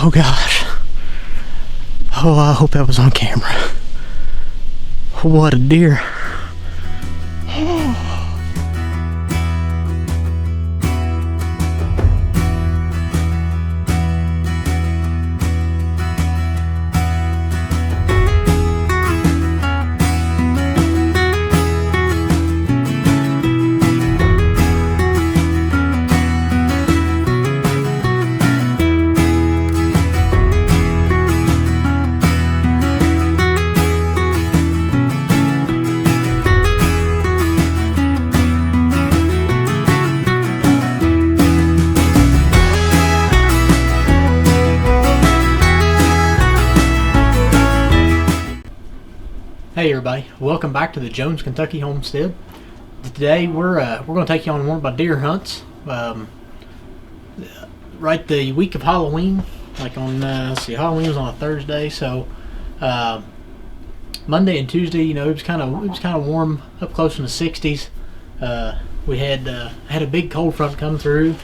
Oh gosh. Oh, I hope that was on camera. What a deer. Hey everybody, welcome back to the Jones, Kentucky homestead. Today we're going to take you on one of my deer hunts. Right the week of Halloween, like on let's see, Halloween was on a Thursday, so Monday and Tuesday, you know, it was kind of warm, up close in the 60s. We had a big cold front come through.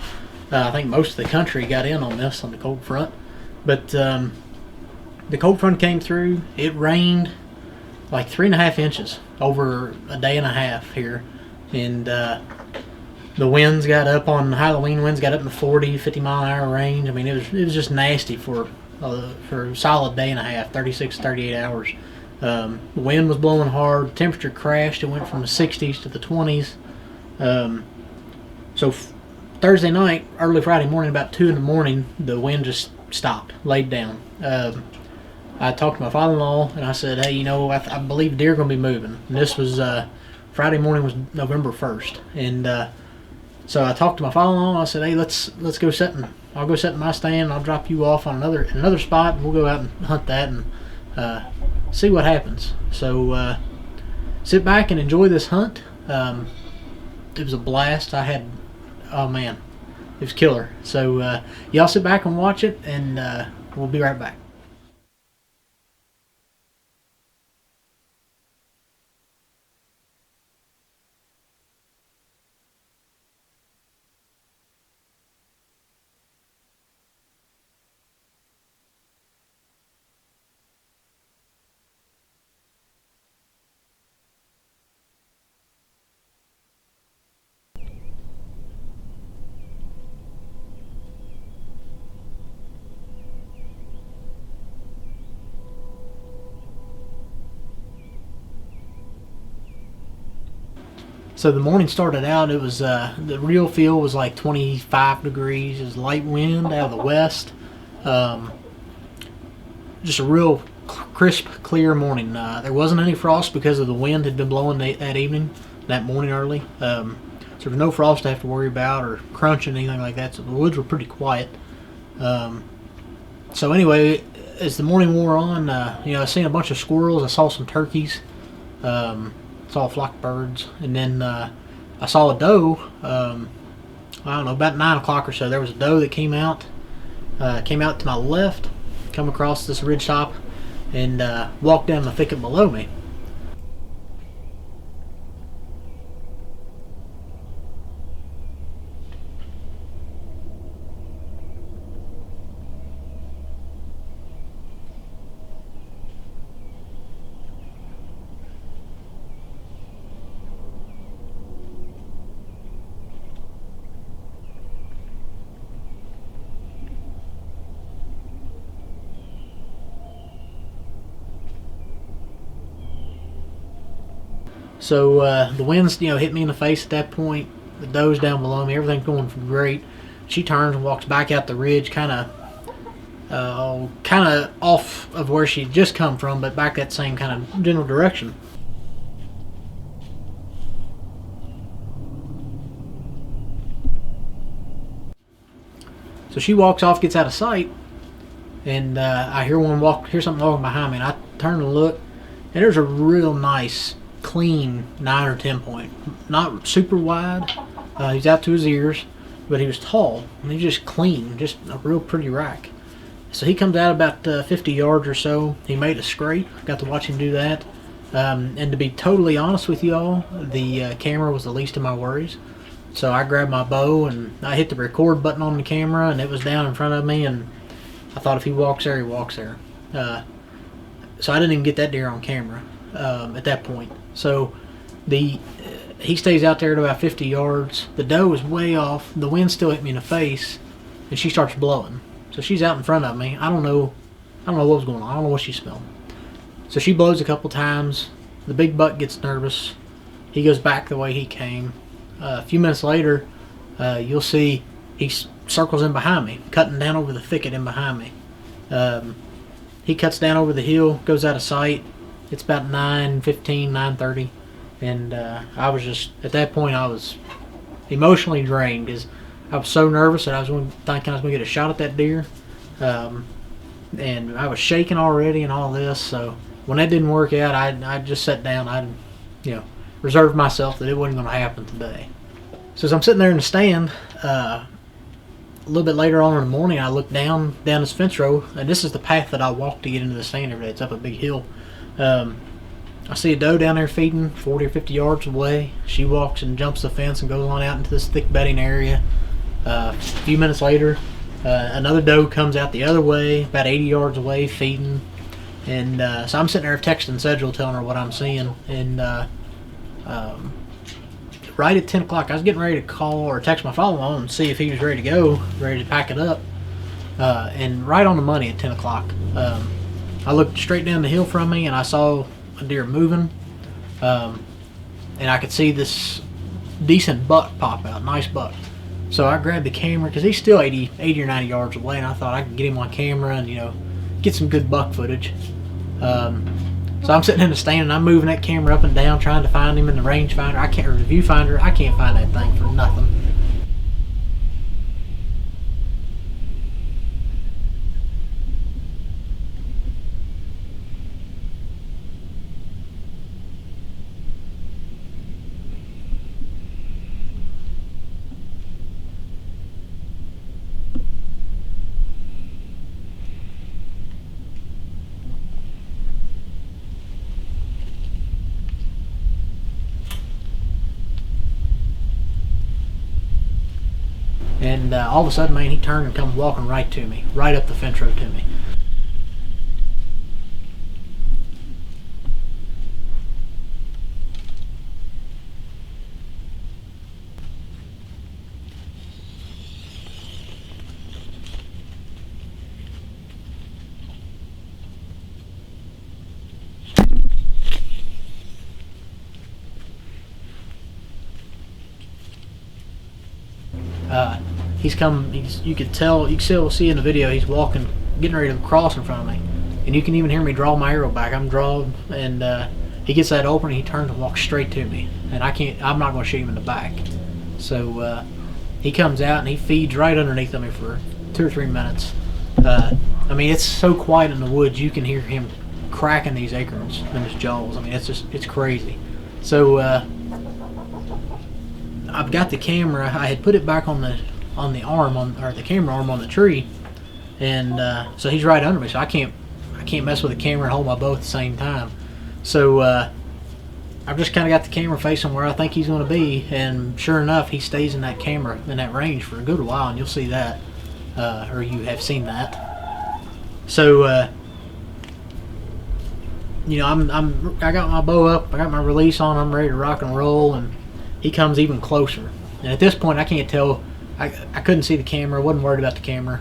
I think most of the country got in on this, on the cold front, but the cold front came through. It rained like 3.5 inches over a day and a half here, and the winds got up on Halloween. Winds got up in the 40-50 mile an hour range. I mean, it was just nasty for a solid day and a half, 36-38 hours. The wind was blowing hard. The temperature crashed. It went from the 60s to the 20s. So Thursday night, early Friday morning, about 2 in the morning, the wind just stopped, laid down. I talked to my father-in-law and I said, hey, you know, I believe deer are going to be moving. And this was Friday morning was November 1st, and so I talked to my father-in-law. I said, hey, let's go sit in. I'll go sit in my stand. And I'll drop you off on another spot, and we'll go out and hunt that and see what happens. So sit back and enjoy this hunt. It was a blast. Oh man, it was killer. So y'all sit back and watch it, and we'll be right back. So the morning started out, it was the real feel was like 25 degrees. It was light wind out of the west. Just a real crisp, clear morning. There wasn't any frost because of the wind had been blowing that morning early. So there was no frost to have to worry about or crunching, anything like that. So the woods were pretty quiet. So anyway, as the morning wore on, you know, I seen a bunch of squirrels. I saw some turkeys. Saw a flock of birds, and then I saw a doe. I don't know, about 9 o'clock or so. There was a doe that came out to my left, come across this ridge top, and walked down the thicket below me. So the winds, you know, hit me in the face at that point. The doe's down below me. Everything's going great. She turns and walks back out the ridge, kind of off of where she'd just come from, but back that same kind of general direction. So she walks off, gets out of sight, and I hear something walking behind me, and I turn and look, and there's a real nice, clean 9 or 10 point. Not super wide. He's out to his ears, but he was tall, and he's just clean, just a real pretty rack. So he comes out about 50 yards or so. He made a scrape. Got to watch him do that. And to be totally honest with y'all, the camera was the least of my worries. So I grabbed my bow and I hit the record button on the camera, and it was down in front of me, and I thought if he walks there, he walks there. So I didn't even get that deer on camera at that point. So he stays out there at about 50 yards. The doe is way off. The wind still hit me in the face, and she starts blowing. So she's out in front of me. I don't know what was going on. I don't know what she smelled. So she blows a couple times. The big buck gets nervous. He goes back the way he came. A few minutes later, you'll see he circles in behind me, cutting down over the thicket in behind me. He cuts down over the hill, goes out of sight. It's about 9:15, 9:30, and I was just, at that point, I was emotionally drained because I was so nervous that I was thinking I was going to get a shot at that deer, and I was shaking already and all this. So when that didn't work out, I just sat down. I, reserved myself that it wasn't going to happen today. So as I'm sitting there in the stand, a little bit later on in the morning, I look down this fence row, and this is the path that I walk to get into the stand every day. It's up a big hill. I see a doe down there feeding 40 or 50 yards away. She walks and jumps the fence and goes on out into this thick bedding area. A few minutes later, another doe comes out the other way, about 80 yards away, feeding. And so I'm sitting there texting Sedgwill, telling her what I'm seeing. And right at 10 o'clock, I was getting ready to call or text my father-in-law and see if he was ready to go, ready to pack it up. And right on the money at 10 o'clock, I looked straight down the hill from me and I saw a deer moving. And I could see this decent buck pop out, nice buck. So I grabbed the camera because he's still 80 or 90 yards away, and I thought I could get him on camera and, get some good buck footage. So I'm sitting in the stand and I'm moving that camera up and down trying to find him in the rangefinder. Or the viewfinder. I can't find that thing for nothing. And all of a sudden, man, he turned and come walking right to me, right up the fence row to me. You could tell, you can still see in the video, he's walking, getting ready to cross in front of me. And you can even hear me draw my arrow back. I'm drawing, and he gets that open, and he turns and walks straight to me. And I'm not going to shoot him in the back. So he comes out, and he feeds right underneath of me for 2 or 3 minutes. I mean, it's so quiet in the woods, you can hear him cracking these acorns in his jaws. I mean, it's crazy. So I've got the camera. I had put it back on the camera arm on the tree, and so he's right under me. So I can't mess with the camera and hold my bow at the same time. So I've just kind of got the camera facing where I think he's going to be, and sure enough, he stays in that camera in that range for a good while, and you'll see that, or you have seen that. So I got my bow up, I got my release on, I'm ready to rock and roll, and he comes even closer. And at this point, I can't tell. I couldn't see the camera. Wasn't worried about the camera.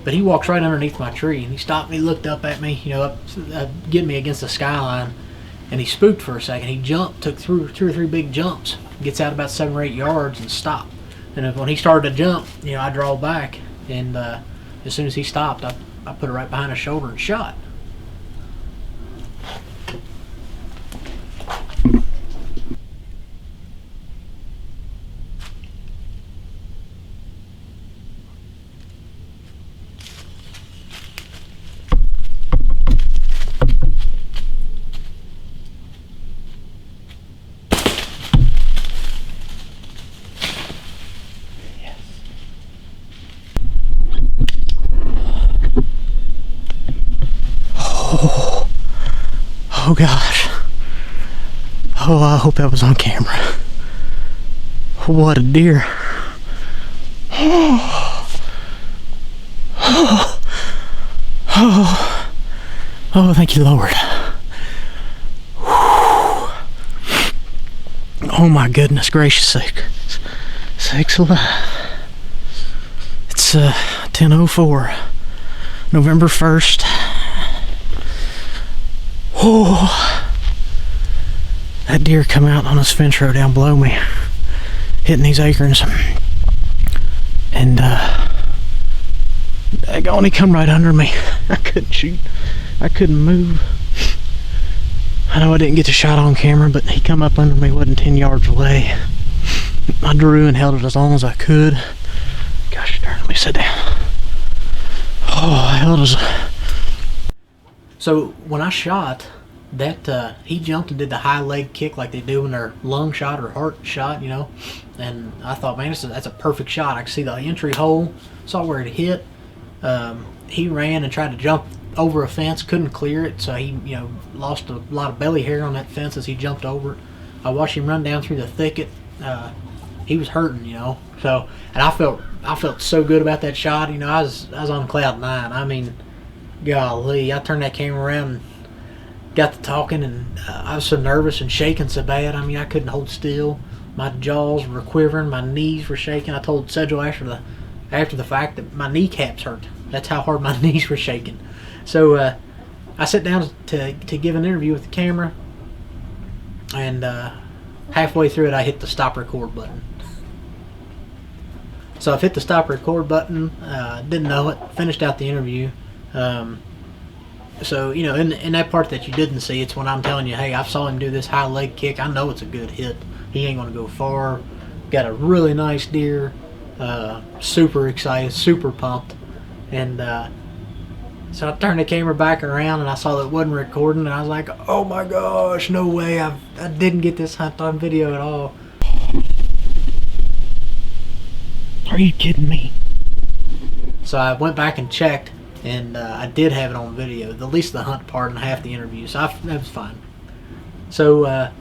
But he walks right underneath my tree, and he stopped and he looked up at me, you know, getting me against the skyline, and he spooked for a second. He jumped, took through 2 or 3 big jumps, gets out about 7 or 8 yards and stopped. And when he started to jump, you know, I draw back, and as soon as he stopped, I put it right behind his shoulder and shot. Oh gosh. Oh, I hope that was on camera. What a deer. Oh, thank you, Lord. Oh my goodness gracious sakes alive. It's 10:04, November 1st. Oh, that deer come out on this fence row down below me, hitting these acorns, and daggone, he come right under me. I couldn't shoot. I couldn't move. I know I didn't get the shot on camera, but he come up under me, wasn't 10 yards away. I drew and held it as long as I could. Gosh darn, let me sit down. Oh, I held as... So when I shot, that he jumped and did the high leg kick like they do when they're lung shot or heart shot, you know. And I thought, man, that's a perfect shot. I could see the entry hole, saw where it hit. He ran and tried to jump over a fence, couldn't clear it, so he, you know, lost a lot of belly hair on that fence as he jumped over it. I watched him run down through the thicket. He was hurting, you know. So, and I felt so good about that shot. You know, I was on cloud 9. I mean, golly, I turned that camera around and got to talking, and I was so nervous and shaking so bad. I mean, I couldn't hold still. My jaws were quivering, my knees were shaking. I told Sedgwick after the fact that my kneecaps hurt. That's how hard my knees were shaking. So I sat down to give an interview with the camera, and halfway through it, I hit the stop record button. So I've hit the stop record button. Didn't know it. Finished out the interview. So, you know, in that part that you didn't see, it's when I'm telling you, hey, I saw him do this high leg kick. I know it's a good hit. He ain't going to go far. Got a really nice deer. Super excited, super pumped. And so I turned the camera back around, and I saw that it wasn't recording, and I was like, oh my gosh, no way. I didn't get this hunt on video at all. Are you kidding me? So I went back and checked, and I did have it on video, at least the hunt part and half the interview, so that was fine. So I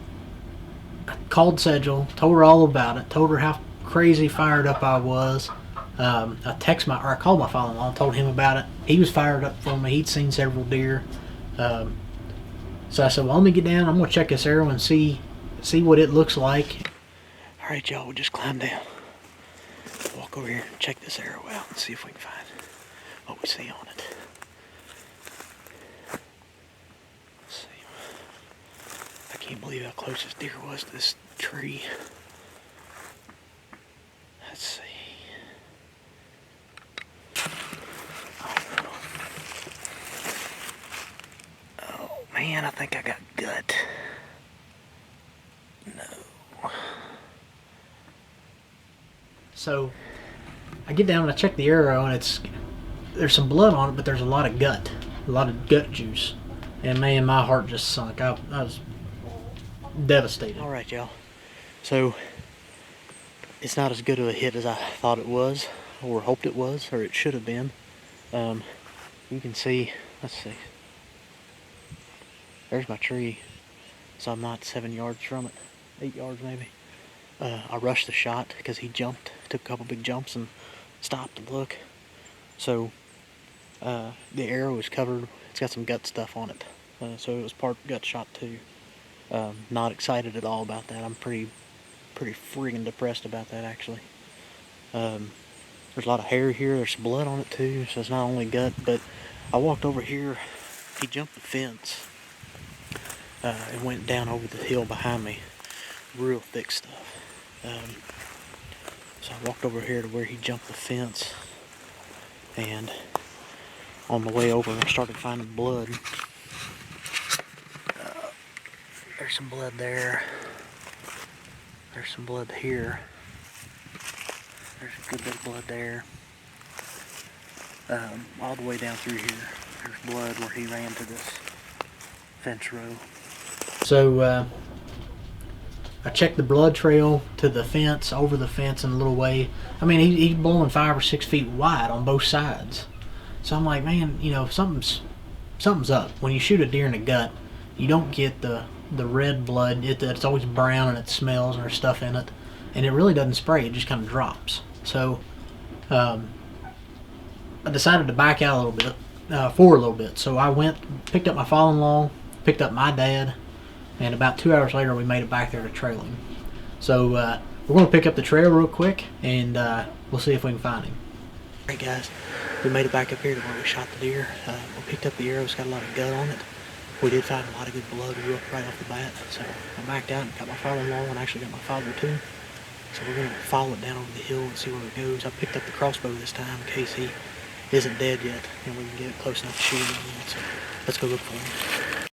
called Sedgwick, told her all about it, told her how crazy fired up I was. I called my father-in-law and told him about it. He was fired up for me. He'd seen several deer. So I said, well, let me get down. I'm going to check this arrow and see what it looks like. All right, y'all, we'll just climb down. Walk over here and check this arrow out and see if we can find what we see on it. Let's see. I can't believe how close this deer was to this tree. Let's see. Oh man, I think I got gut. No. So I get down and I check the arrow, and there's some blood on it, but there's a lot of gut juice. And man, my heart just sunk. I was devastated. All right, y'all. So it's not as good of a hit as I thought it was, or hoped it was, or it should have been. You can see, let's see. There's my tree. So I'm not 7 yards from it, 8 yards maybe. I rushed the shot because he jumped, took a couple big jumps and stopped to look. So the arrow is covered, it's got some gut stuff on it. So it was part gut shot too. Not excited at all about that. I'm pretty friggin' depressed about that actually. There's a lot of hair here. There's blood on it too, so it's not only gut. But I walked over here. He jumped the fence and went down over the hill behind me. Real thick stuff. So I walked over here to where he jumped the fence, and on the way over I started finding blood. There's some blood there. There's some blood here. There's a good bit of blood there. All the way down through here. There's blood where he ran to this fence row. So I checked the blood trail to the fence, over the fence and a little way. I mean, he's blowing 5 or 6 feet wide on both sides. So I'm like, man, you know, something's up. When you shoot a deer in the gut, you don't get the red blood. It's always brown and it smells and there's stuff in it. And it really doesn't spray, it just kind of drops. So I decided to back out a little bit, for a little bit. So I went, picked up my father-in-law, picked up my dad, and about 2 hours later we made it back there to trail him. So we're going to pick up the trail real quick and we'll see if we can find him. Alright guys, we made it back up here to where we shot the deer. We picked up the arrow, it's got a lot of gut on it. We did find a lot of good blood right off the bat. So I backed out and got my father-in-law and actually got my father too. So we're going to follow it down over the hill and see where it goes. I picked up the crossbow this time in case he isn't dead yet and we can get close enough to shoot him again. So let's go look for him.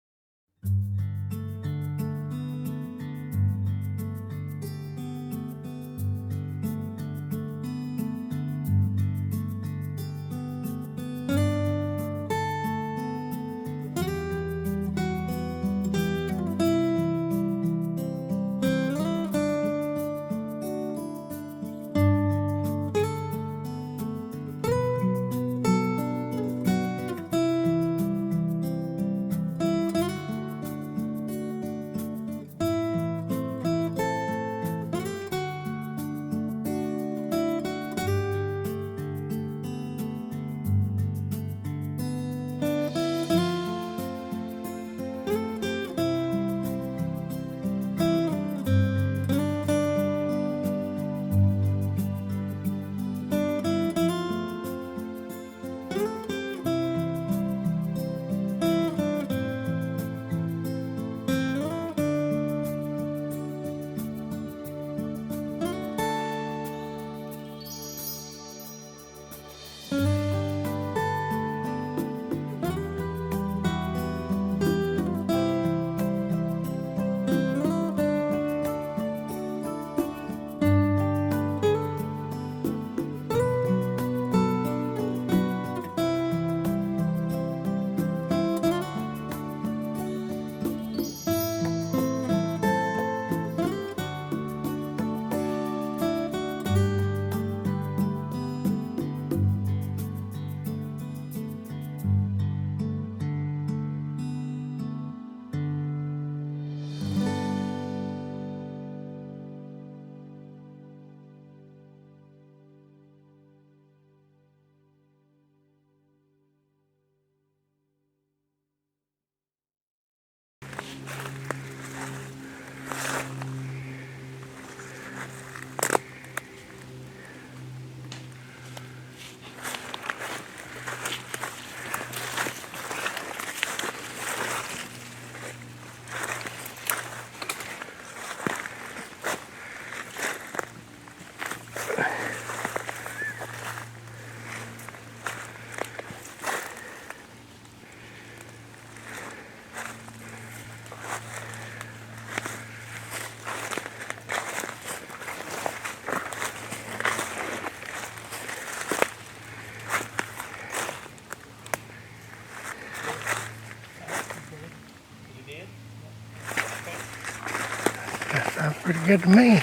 Sounds pretty good to me.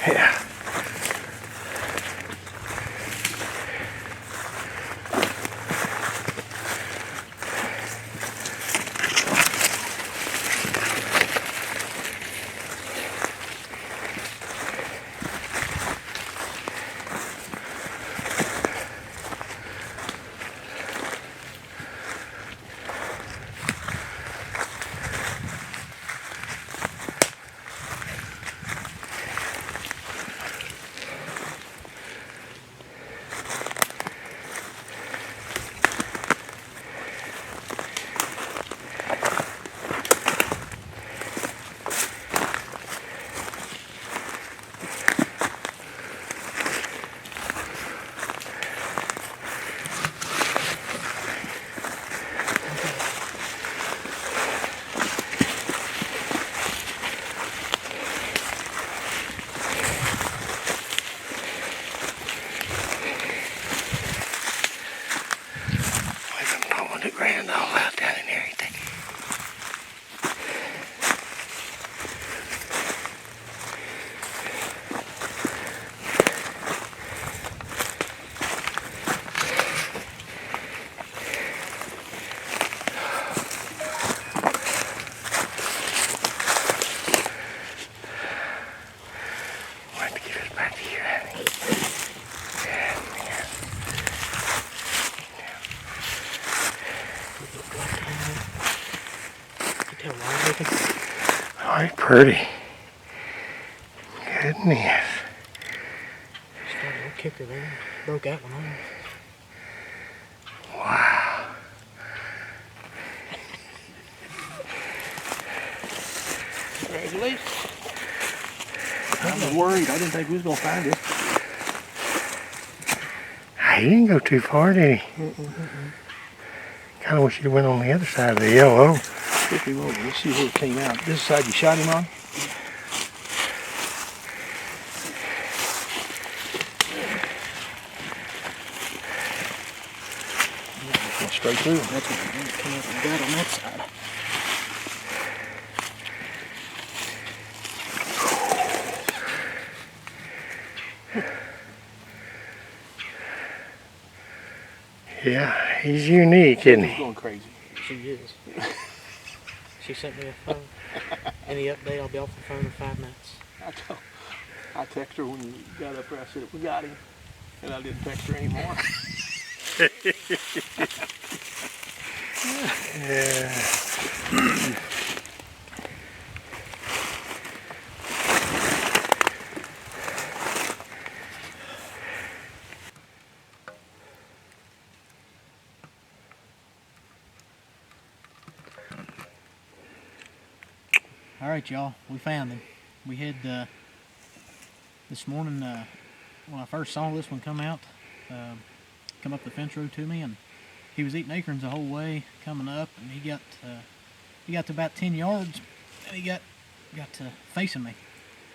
Yeah. pretty. Goodness. Just got a little kicker there. Broke that one off. Wow. Congratulations. I was worried. I didn't think we was going to find it. He didn't go too far, did he? Kind of wish he'd went on the other side of the yellow. Flip him over. Let's see where it came out. This side you shot him on? Went straight through. That's what it came out the gut on that side. Yeah, he's unique, isn't He's he? going crazy. She is. She sent me a phone. Any update, I'll be off the phone in 5 minutes. I texted her when you got up there. I said, we got him. And I didn't text her anymore. Yeah. All right, y'all, we found him. We had this morning when I first saw this one come out, come up the fence road to me, and he was eating acorns the whole way coming up, and he got to about 10 yards, and he got to facing me,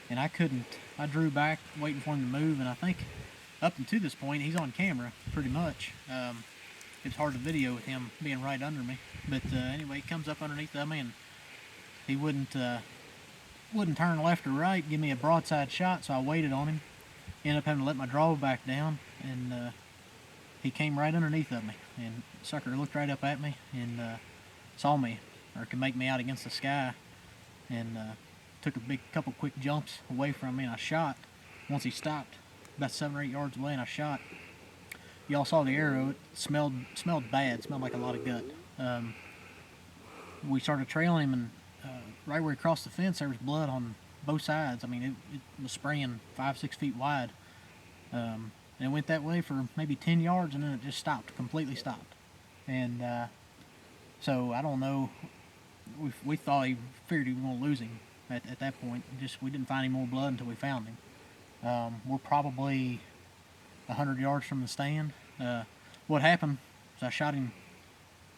and I couldn't. I drew back, waiting for him to move, and I think up until this point he's on camera pretty much. It's hard to video with him being right under me, but anyway, he comes up underneath of me, and he wouldn't turn left or right, give me a broadside shot, so I waited on him. Ended up having to let my draw back down, and he came right underneath of me. And sucker looked right up at me and saw me, or could make me out against the sky, and took a couple quick jumps away from me, and I shot. Once he stopped, about 7 or 8 yards away, and I shot. Y'all saw the arrow. It smelled bad. It smelled like a lot of gut. We started trailing him, and right where he crossed the fence, there was blood on both sides. I mean, it was spraying 5-6 feet wide. And it went that way for maybe 10 yards, and then it just stopped, completely stopped. And so I don't know. We thought figured he was going to lose him at that point. We didn't find any more blood until we found him. We're probably 100 yards from the stand. What happened is I shot him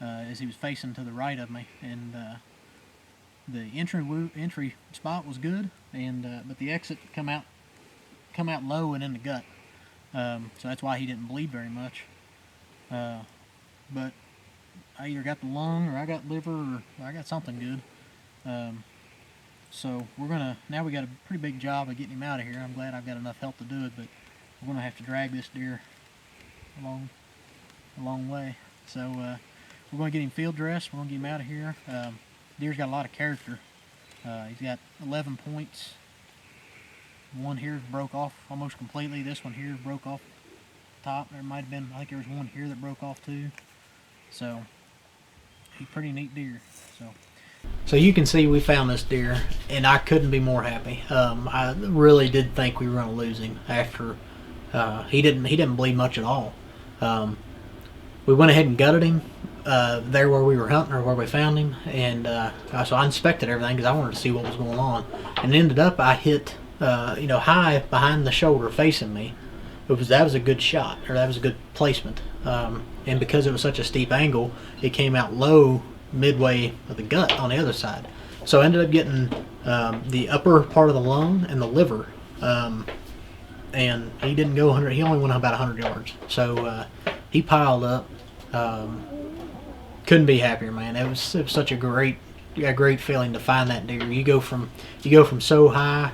as he was facing to the right of me, and the entry spot was good, and but the exit come out low and in the gut, so that's why he didn't bleed very much. But I either got the lung, or I got liver, or I got something good. So we got a pretty big job of getting him out of here. I'm glad I've got enough help to do it, but we're gonna have to drag this deer a long way. So we're gonna get him field dressed. We're gonna get him out of here. Deer's got a lot of character. He's got 11 points. One here broke off almost completely. This one here broke off top. There might have been, I think there was one here that broke off too. So he's a pretty neat deer. So you can see we found this deer, and I couldn't be more happy. I really did think we were going to lose him after he didn't bleed much at all. We went ahead and gutted him there where we were hunting, or where we found him, and so I inspected everything because I wanted to see what was going on. And ended up I hit high behind the shoulder facing me. That was a good shot, or that was a good placement. And because it was such a steep angle, it came out low midway of the gut on the other side. So I ended up getting the upper part of the lung and the liver. And he didn't go 100. He only went about 100 yards. So he piled up. Couldn't be happier, man. It was such a great feeling to find that deer. You go from so high,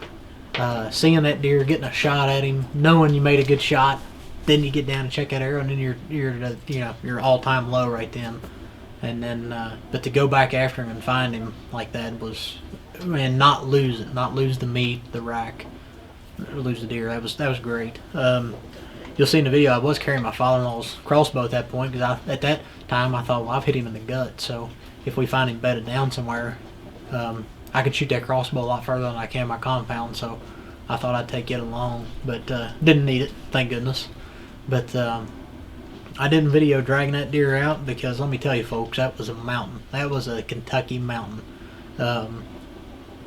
seeing that deer, getting a shot at him, knowing you made a good shot, then you get down and check that arrow, and then you're all-time low right then. And then, but to go back after him and find him like that was, man, not lose the meat, the rack, lose the deer. That was great. You'll see in the video I was carrying my father-in-law's crossbow at that point, because at that time I thought, well, I've hit him in the gut, so if we find him bedded down somewhere, I could shoot that crossbow a lot further than I can my compound, so I thought I'd take it along, but didn't need it, thank goodness. But I didn't video dragging that deer out because let me tell you folks, that was a mountain. That was a Kentucky mountain.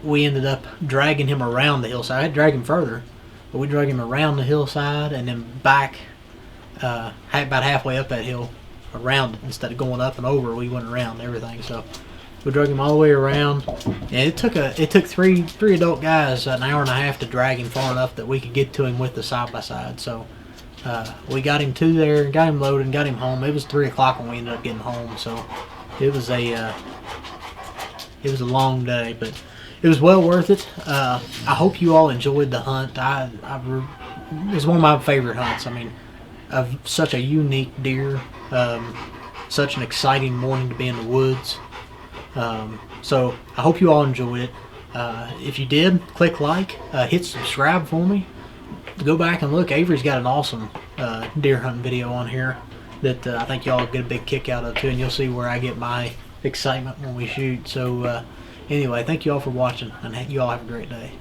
We ended up dragging him around the hillside. I had to drag him further, but we dragged him around the hillside and then back about halfway up that hill around it. Instead of going up and over, we went around everything. So we drug him all the way around, and it took three adult guys an hour and a half to drag him far enough that we could get to him with the side by side. So we got him to there, got him loaded, and got him home. It was 3 o'clock when we ended up getting home, so it was a long day, but it was well worth it. I hope you all enjoyed the hunt. It was one of my favorite hunts. I mean, of such a unique deer, such an exciting morning to be in the woods. So I hope you all enjoyed it. If you did, click like, hit subscribe for me. Go back and look. Avery's got an awesome deer hunting video on here that I think y'all get a big kick out of too, and you'll see where I get my excitement when we shoot. So anyway, thank you all for watching, and you all have a great day.